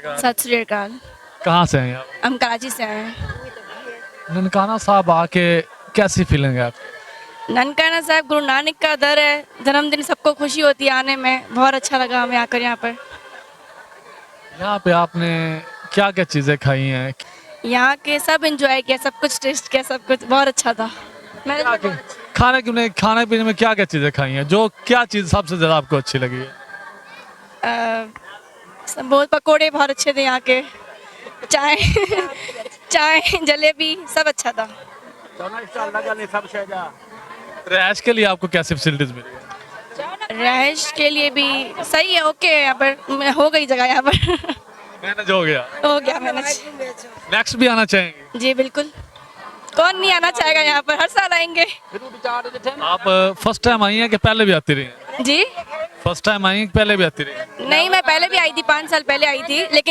सत श्री अकाल। कहाँ से हैं आप? हम कराची से आए हैं। ननकाना साहब आके कैसी फीलिंग है आपकी? ननकाना साहब गुरु नानक का दर है, जन्मदिन सबको खुशी होती है आने में। बहुत अच्छा लगा हमें आकर यहाँ पर। यहाँ पे आपने क्या क्या चीज़ें खाई हैं? यहाँ के सब एंजॉय किया, सब कुछ टेस्ट किया, सब कुछ बहुत अच्छा था। मैंने क्या क्या खाने पीने में क्या क्या चीज़ें खाई हैं? जो क्या चीज़ सबसे ज़्यादा आपको अच्छी लगी है? बहुत पकोड़े बहुत अच्छे थे यहाँ के। चाय चाय जलेबी सब अच्छा था। रैश के लिए आपको कैसी फैसिलिटीज मिली है? रहायश के लिए भी सही है, ओके है यहाँ पर। हो गई जगह यहाँ पर। मैनेज हो गया। हो गया मैनेज। नेक्स्ट भी आना चाहेंगे? जी बिल्कुल, कौन नहीं आना चाहेगा यहाँ पर, हर साल आएंगे। आप फर्स्ट टाइम आई हैं कि पहले भी आती रही हैं? जी फर्स्ट टाइम आई हैं कि पहले भी आती रही हैं? नहीं, मैं पहले भी आई थी, 5 साल पहले आई थी, लेकिन